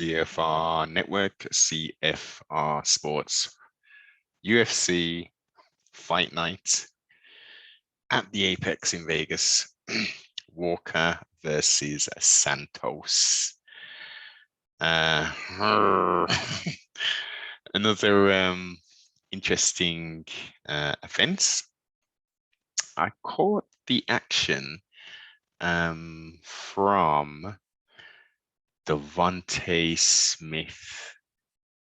BFR Network, CFR Sports, UFC Fight Night at the Apex in Vegas. Walker versus Santos. Another interesting offense. I caught the action from Devontae Smith,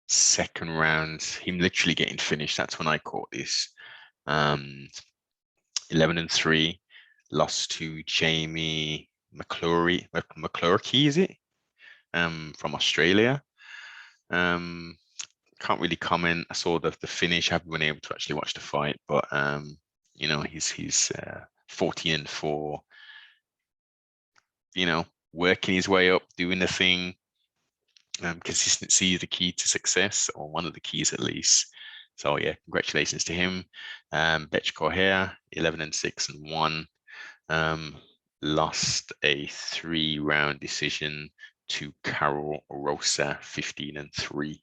second round, him literally getting finished. That's when I caught this. 11-3, lost to Jamie McClurky, is it? From Australia. Can't really comment. I saw the finish. I haven't been able to actually watch the fight, but he's 14-4. Working his way up, doing the thing. Consistency is the key to success, or one of the keys at least. So yeah, congratulations to him. Bethe Correia, 11-6-1. Lost a 3-round decision to Karol Rosa, 15-3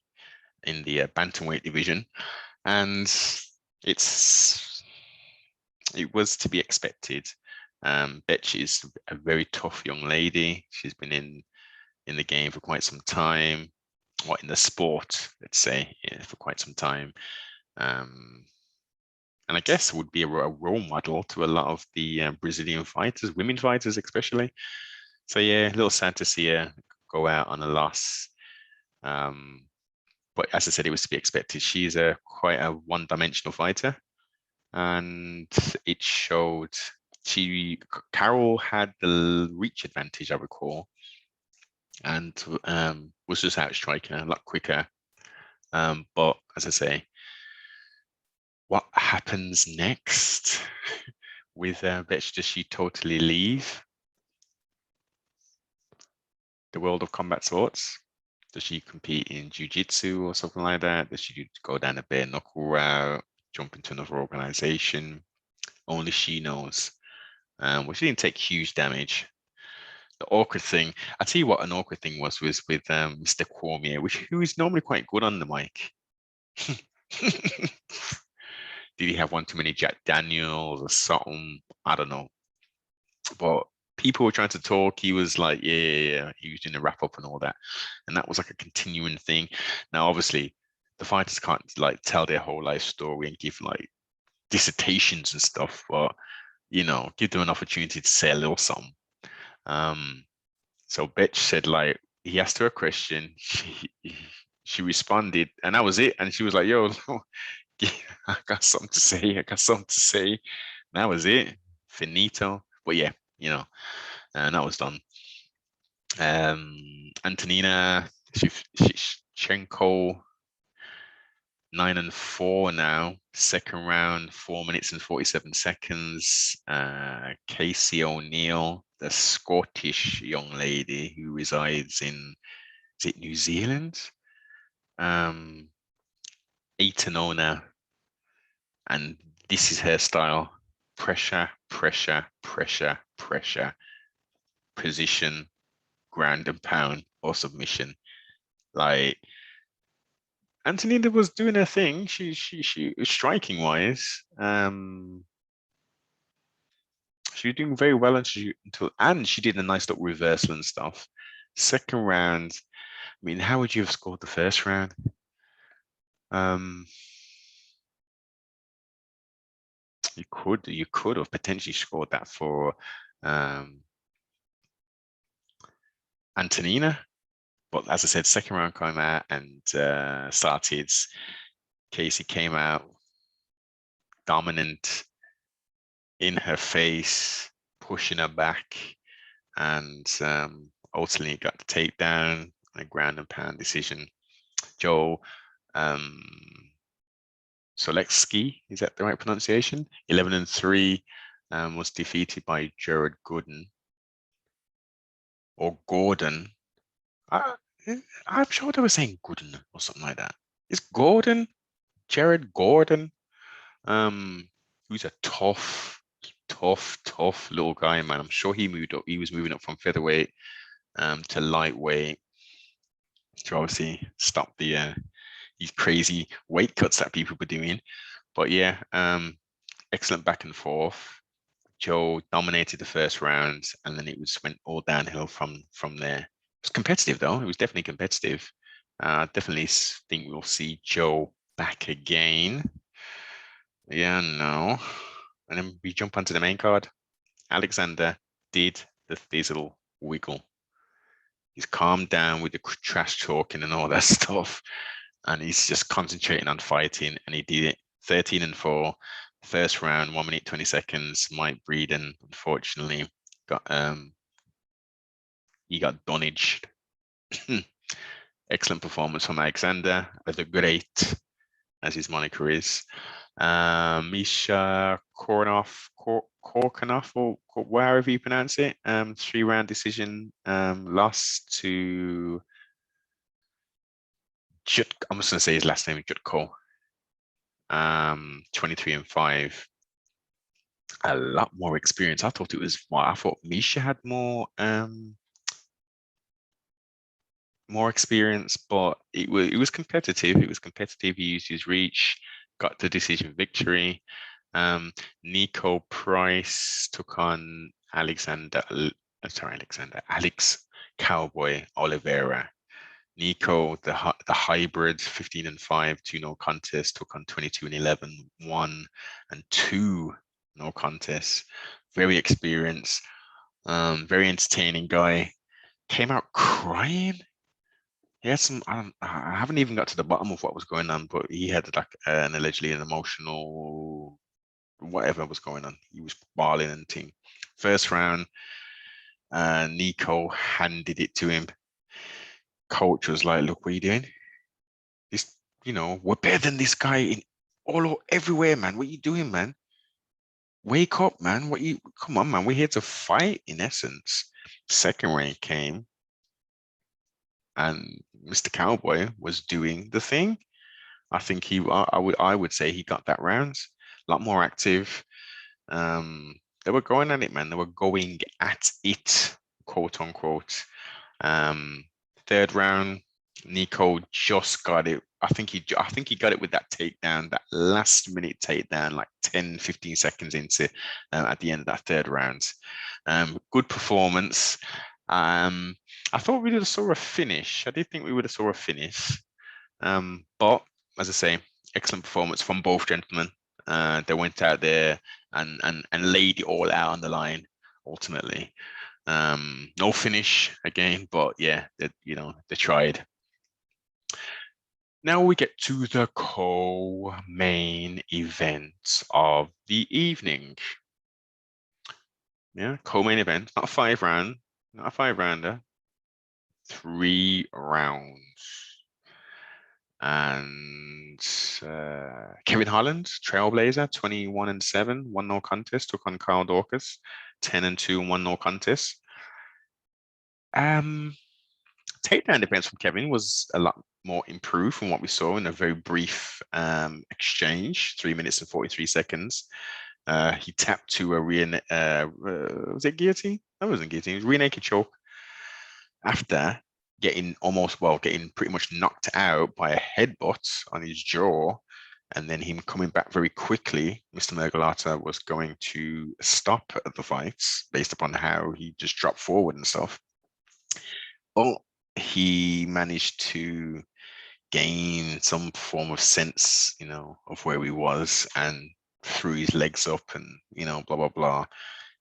in the bantamweight division, and it was to be expected. Bethe is a very tough young lady. She's been in the game for quite some time, or in the sport, let's say, for quite some time. And I guess would be a role model to a lot of the Brazilian fighters, women fighters especially. So yeah, a little sad to see her go out on a loss. But as I said, it was to be expected. She's quite a one-dimensional fighter, and it showed. Karol had the reach advantage, I recall, and was just outstriking her a lot quicker. But as I say, what happens next with Bethe? Does she totally leave the world of combat sports? Does she compete in jiu-jitsu or something like that? Does she go down a bare knuckle route, jump into another organization? Only she knows. Well, she didn't take huge damage. The awkward thing, I tell you what, an awkward thing was with Mr. Cormier, who is normally quite good on the mic. Did he have one too many Jack Daniels or something? I don't know. But people were trying to talk. He was like, yeah. He was doing the wrap up and all that. And that was like a continuing thing. Now, obviously, the fighters can't like tell their whole life story and give like dissertations and stuff, but give them an opportunity to say a little something. So Bethe said, like, he asked her a question. She responded, and that was it. And she was like, yo, I got something to say. And that was it. Finito. But yeah, and that was done. Antonina, Shevchenko, 9-4 now. Second round, 4 minutes and 47 seconds. Casey O'Neill, the Scottish young lady who resides in, is it New Zealand? 8-0 now. And this is her style. Pressure, pressure, pressure, pressure. Position, ground and pound, or submission. Like, Antonina was doing her thing. She striking wise. She was doing very well and she did a nice little reversal and stuff. Second round, I mean, how would you have scored the first round? You could have potentially scored that for Antonina, but as I said, second round came out and started. Casey came out dominant, in her face, pushing her back, and ultimately got the takedown and a ground and pound decision. Joe Solecki, is that the right pronunciation? 11-3, was defeated by Jared Gooden or Gordon. I'm sure they were saying Gooden or something like that. Is Gordon Jared Gordon? Who's a tough little guy, man. I'm sure he moved up. He was moving up from featherweight to lightweight. to obviously stop these crazy weight cuts that people were doing. But yeah, excellent back and forth. Joe dominated the first round, and then it went all downhill from there. It was competitive though. It was definitely competitive. Definitely think we'll see Joe back again. Yeah, no. And then we jump onto the main card. Alexander did the Thizzle wiggle. He's calmed down with the trash talking and all that stuff, and he's just concentrating on fighting. And he did it. 13-4, first round, 1 minute 20 seconds. Mike Breeden, unfortunately, got he got dunnaged. Excellent performance from Alexander, the great, as his moniker is. Misha Cirkunov, or wherever you pronounce it, 3-round decision, lost to I'm just gonna say his last name, Jotko. 23-5. A lot more experience. I thought Misha had more experience, but it was competitive. It was competitive. He used his reach, got the decision victory. Niko Price took on Alex Cowboy Oliveira. Niko, the hybrid, 15-5, 2 no contest, took on 22-11, 1 and 2 no contests. Very experienced, very entertaining guy. Came out crying. He had some. I haven't even got to the bottom of what was going on, but he had like allegedly an emotional whatever was going on. He was bawling and thing. First round, Niko handed it to him. Coach was like, "Look, what are you doing? This, we're better than this guy in everywhere, man. What are you doing, man? Wake up, man. Come on, man. We're here to fight, in essence." Second round came, and Mr. Cowboy was doing the thing. I think I would say he got that round. A lot more active. They were going at it, man. They were going at it, quote unquote. Third round, Niko just got it. I think he got it with that takedown, that last minute takedown, like 10, 15 seconds into at the end of that third round. Good performance. I thought we would have saw a finish. I did think we would have saw a finish. But as I say, excellent performance from both gentlemen. They went out there and laid it all out on the line ultimately. No finish again, but yeah, they tried. Now we get to the co-main event of the evening. Yeah, co-main event, not a 5-rounder, 3 rounds. And Kevin Holland, Trailblazer, 21-7, 1 no contest, took on Karol Daukaus, 10-2, 1 no contest. Takedown defense from Kevin was a lot more improved from what we saw in a very brief exchange, 3 minutes and 43 seconds. He tapped to a was it guillotine? That wasn't guillotine. It was rear naked choke. After getting pretty much knocked out by a headbutt on his jaw, and then him coming back very quickly, Mr. Mergolata was going to stop the fights based upon how he just dropped forward and stuff. But he managed to gain some form of sense, of where he was, and threw his legs up and, blah, blah, blah.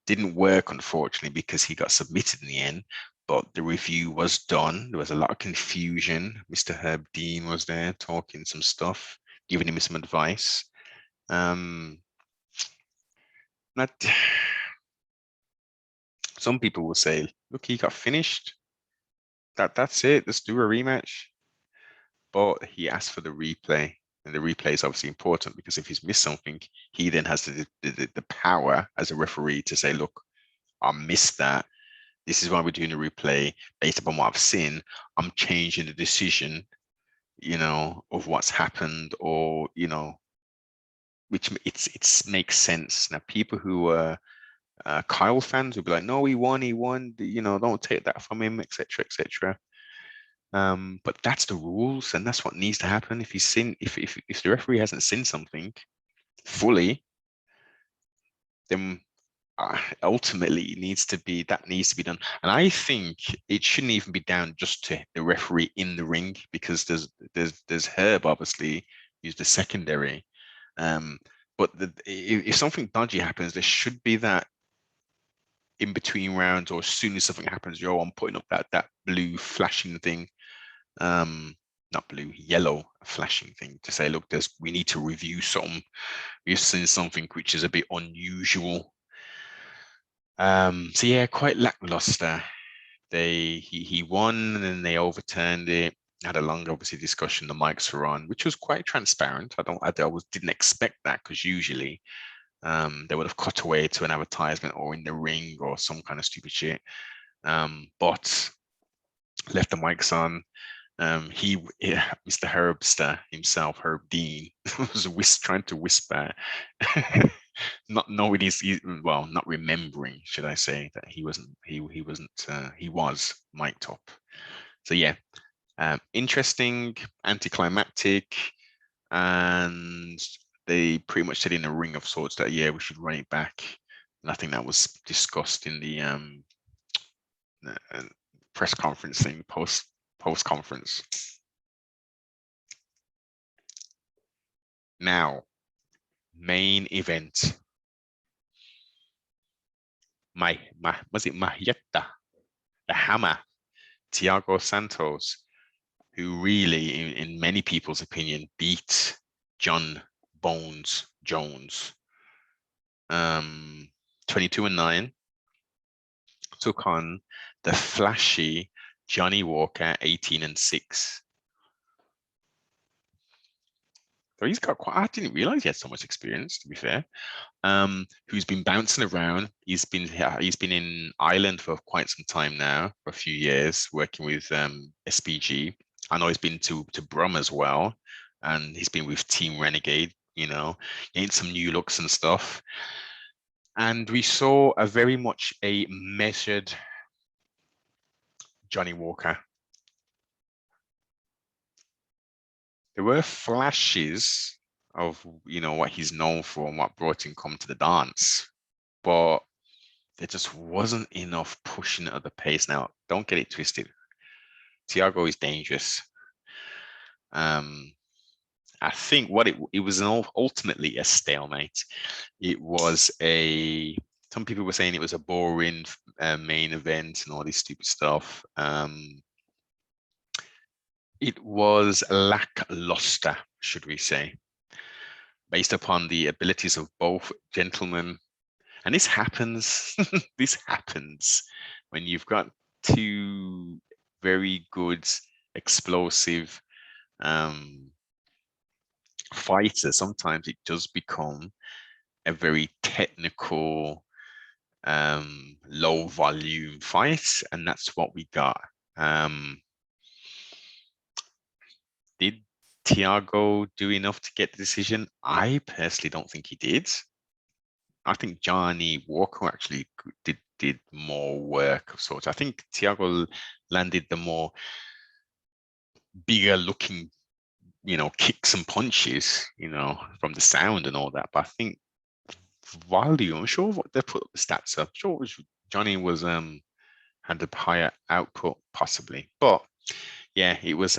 Didn't work, unfortunately, because he got submitted in the end. But the review was done. There was a lot of confusion. Mr. Herb Dean was there talking some stuff, giving him some advice. Some people will say, look, he got finished. That's it. Let's do a rematch. But he asked for the replay. And the replay is obviously important because if he's missed something, he then has the power as a referee to say, look, I missed that. This is why we're doing a replay based upon what I've seen. I'm changing the decision, of what's happened, or, which it makes sense. Now, people who are Kyle fans will be like, no, he won, don't take that from him, etc., etc. But that's the rules, and that's what needs to happen. If if the referee hasn't seen something fully, then ultimately it needs to be done. And I think it shouldn't even be down just to the referee in the ring, because there's Herb obviously who's the secondary. But if something dodgy happens, there should be that in between rounds, or as soon as something happens, yo, I'm putting up that blue flashing thing. Not blue, yellow flashing thing to say, look, we need to review something. We've seen something which is a bit unusual. So yeah, quite lackluster. He won, and then they overturned it. Had a long, obviously, discussion. The mics were on, which was quite transparent. I didn't expect that, because usually they would have cut away to an advertisement or in the ring or some kind of stupid shit. But left the mics on. Mr. Herbster himself, Herb Dean, was trying to whisper, not remembering, should I say, that he was mic'd up. So yeah, interesting, anticlimactic, and they pretty much said in a ring of sorts that yeah, we should run it back. And I think that was discussed in the press conference thing, post conference. Now, main event. Was it Marietta, the Hammer, Thiago Santos, who really, in many people's opinion, beat John Bones Jones. 22-9, took on the flashy Johnny Walker, 18-6. So he's got quite, I didn't realize he had so much experience, to be fair. Who's been bouncing around. He's been in Ireland for quite some time now, for a few years, working with SPG. I know he's been to Brum as well, and he's been with Team Renegade, getting some new looks and stuff. And we saw a very much a measured Johnny Walker. There were flashes of what he's known for and what brought him come to the dance, but there just wasn't enough pushing at the pace. Now, don't get it twisted. Thiago is dangerous. I think what it was ultimately a stalemate. It was some people were saying it was a boring main event and all this stupid stuff. It was lackluster, should we say, based upon the abilities of both gentlemen. And this happens. This happens when you've got two very good, explosive fighters. Sometimes it does become a very technical, low volume fight, and that's what we got. Did Thiago do enough to get the decision? I personally don't think he did. I think Johnny Walker actually did more work of sorts. I think Thiago landed the more bigger looking, kicks and punches, from the sound and all that. But I think volume, I'm sure what they put up the stats up. Sure, Johnny was had a higher output possibly, but yeah, it was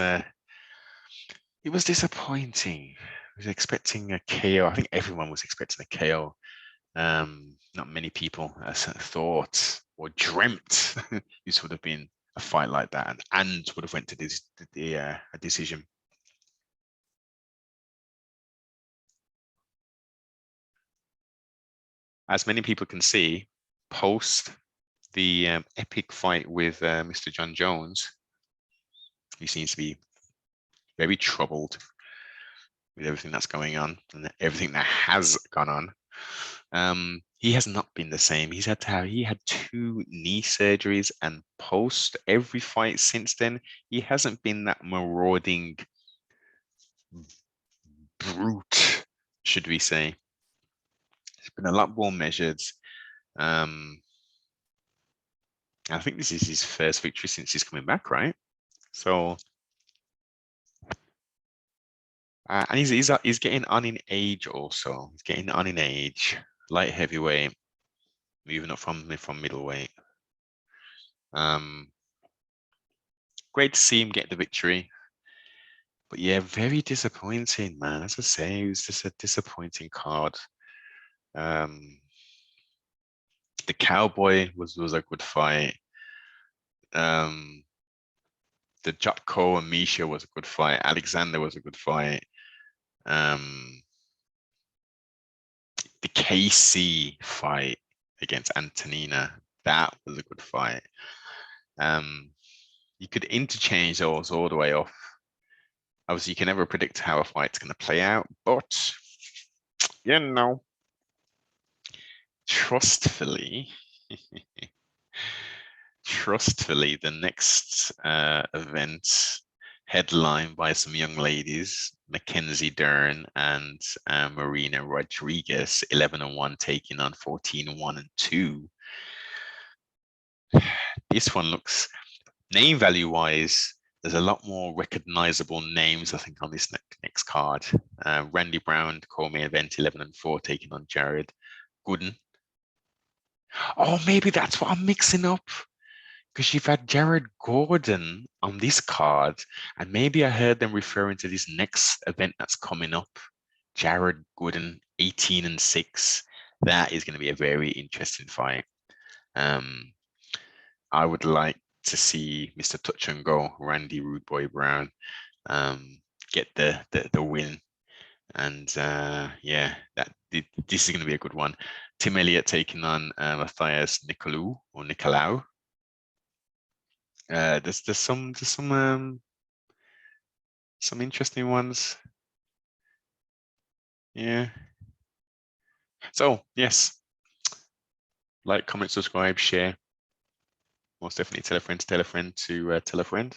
disappointing. I was expecting a KO. I think everyone was expecting a KO. Not many people thought or dreamt this would have been a fight like that, and would have went to a decision. As many people can see, post the epic fight with Mr. John Jones, he seems to be very troubled with everything that's going on and everything that has gone on. He has not been the same. He had 2 knee surgeries, and post every fight since then, he hasn't been that marauding brute, should we say. It's been a lot more measured. I think this is his first victory since he's coming back, right? So, and he's getting on in age also. He's getting on in age. Light heavyweight, moving up from middleweight. Great to see him get the victory. But yeah, very disappointing, man. As I say, it was just a disappointing card. The Cowboy was a good fight. The Jotko and Misha was a good fight. Alexander was a good fight. The KC fight against Antonina, that was a good fight. You could interchange those all the way off. Obviously, you can never predict how a fight's going to play out, but you know, trustfully, the next event headlined by some young ladies, Mackenzie Dern and Marina Rodriguez, 11-1, taking on 14-1-2. This one looks, name value wise, there's a lot more recognizable names, I think, on this next card. Randy Brown, co-main event, 11-4, taking on Jared Gooden. Oh, maybe that's what I'm mixing up. Because you've had Jared Gordon on this card, and maybe I heard them referring to this next event that's coming up. Jared Gordon, 18-6. That is going to be a very interesting fight. I would like to see Mr. Touch and Go, Randy Rude Boy Brown, get the win. And yeah, this is going to be a good one. Tim Elliott taking on Matthias Nicolau. There's some interesting ones. Yeah. So yes, like, comment, subscribe, share. Most definitely tell a friend to tell a friend to tell a friend.